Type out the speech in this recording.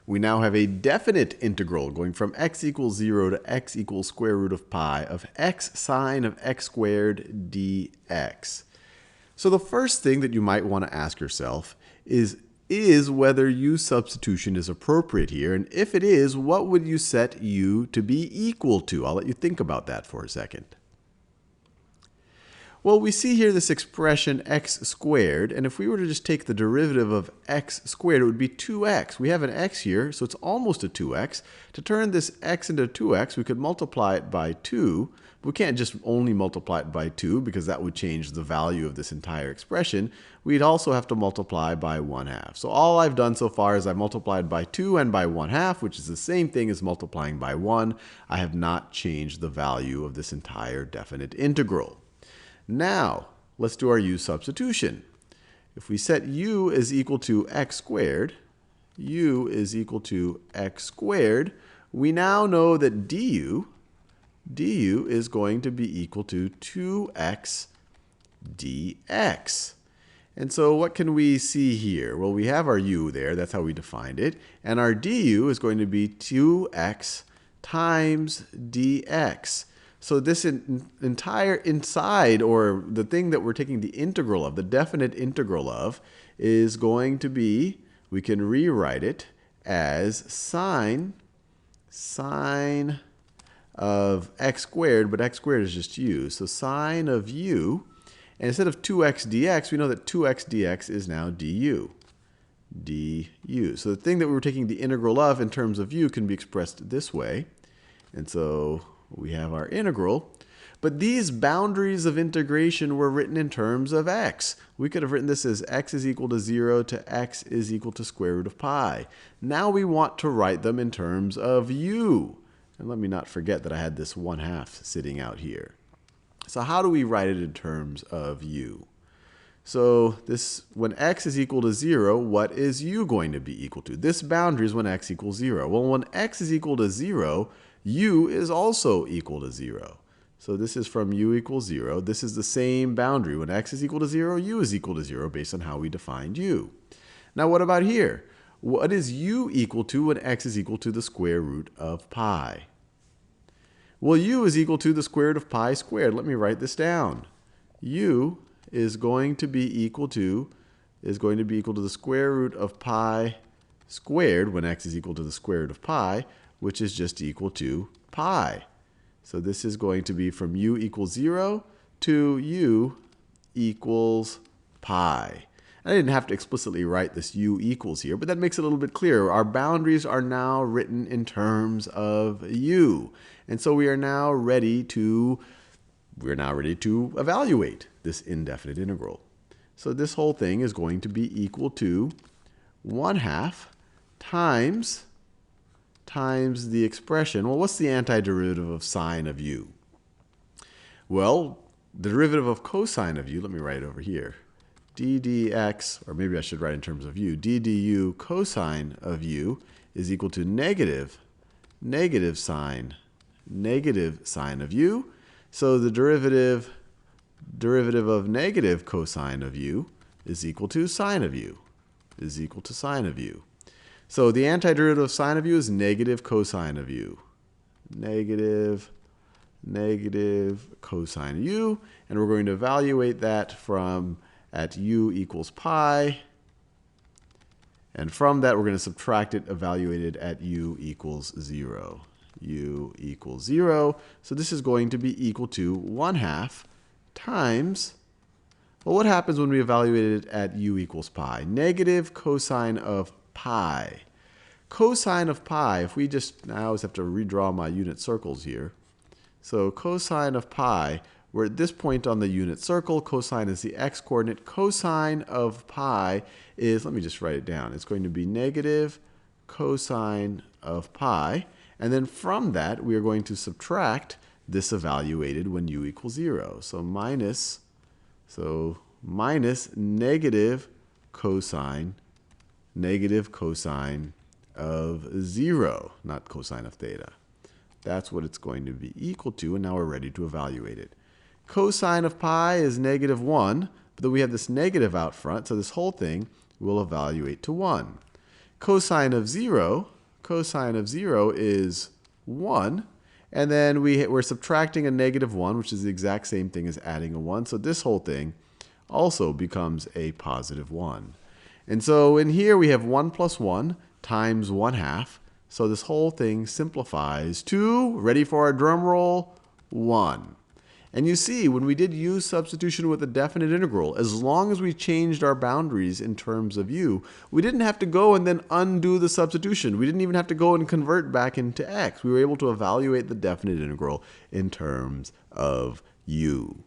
we now have a definite integral going from x equals 0 to x equals square root of pi of x sine of x squared dx. So the first thing that you might want to ask yourself is whether u substitution is appropriate here. And if it is, what would you set u to be equal to? I'll let you think about that for a second. Well, we see here this expression x squared, and if we were to just take the derivative of x squared, it would be 2x. We have an x here, so it's almost a 2x. To turn this x into 2x, we could multiply it by 2. We can't just only multiply it by 2 because that would change the value of this entire expression. We'd also have to multiply by 1/2. So all I've done so far is I've multiplied by 2 and by 1/2, which is the same thing as multiplying by 1. I have not changed the value of this entire definite integral. Now, let's do our u substitution. If we set u is equal to x squared, u is equal to x squared, we now know that du is going to be equal to 2x dx. And so what can we see here? Well, we have our u there. That's how we defined it. And our du is going to be 2x times dx. So this entire inside, or the thing that we're taking the integral of, the definite integral of, is going to be, we can rewrite it as sine of x squared, but x squared is just u. So sine of u, and instead of 2x dx, we know that 2x dx is now du. So the thing that we were taking the integral of in terms of u can be expressed this way. And so we have our integral, but these boundaries of integration were written in terms of x. We could have written this as x is equal to 0 to x is equal to square root of pi. Now we want to write them in terms of u. And let me not forget that I had this 1/2 sitting out here. So how do we write it in terms of u? So this, when x is equal to 0, what is u going to be equal to? This boundary is when x equals 0. Well, when x is equal to 0, u is also equal to 0. So this is from u equals 0. This is the same boundary. When x is equal to 0, u is equal to 0 based on how we defined u. Now what about here? What is u equal to when x is equal to the square root of pi? Well, u is equal to the square root of pi squared. Let me write this down. U is going to be equal to the square root of pi squared when x is equal to the square root of pi, which is just equal to pi. So this is going to be from u equals 0 to u equals pi. I didn't have to explicitly write this u equals here, but that makes it a little bit clearer. Our boundaries are now written in terms of u. And so we are now ready to evaluate this indefinite integral. So this whole thing is going to be equal to 1/2 times the expression. Well, what's the antiderivative of sine of u? Well, the derivative of cosine of u, let me write it over here. d dx, or maybe I should write in terms of u, d du cosine of u is equal to negative sine of u. So the derivative of negative cosine of u is equal to sine of u, So the antiderivative of sine of u is negative cosine of u. Negative cosine of u. And we're going to evaluate that from at u equals pi. And from that, we're going to subtract it evaluated at u equals 0. U equals 0. So this is going to be equal to 1/2 times, well, what happens when we evaluate it at u equals pi? Negative cosine of pi. Cosine of pi, if we just, I always have to redraw my unit circles here. So cosine of pi, we're at this point on the unit circle. Cosine is the x-coordinate. Cosine of pi is, let me just write it down. It's going to be negative cosine of pi. And then from that, we are going to subtract this evaluated when u equals 0. So minus negative cosine of 0, not cosine of theta. That's what it's going to be equal to, and now we're ready to evaluate it. Cosine of pi is negative 1, but then we have this negative out front, so this whole thing will evaluate to 1. Cosine of 0 cosine of 0 is 1. And then we're subtracting a negative 1, which is the exact same thing as adding a 1. So this whole thing also becomes a positive 1. And so in here we have 1 plus 1 times 1/2. So this whole thing simplifies to, ready for our drum roll, 1. And you see, when we did use substitution with a definite integral, as long as we changed our boundaries in terms of u, we didn't have to go and then undo the substitution. We didn't even have to go and convert back into x. We were able to evaluate the definite integral in terms of u.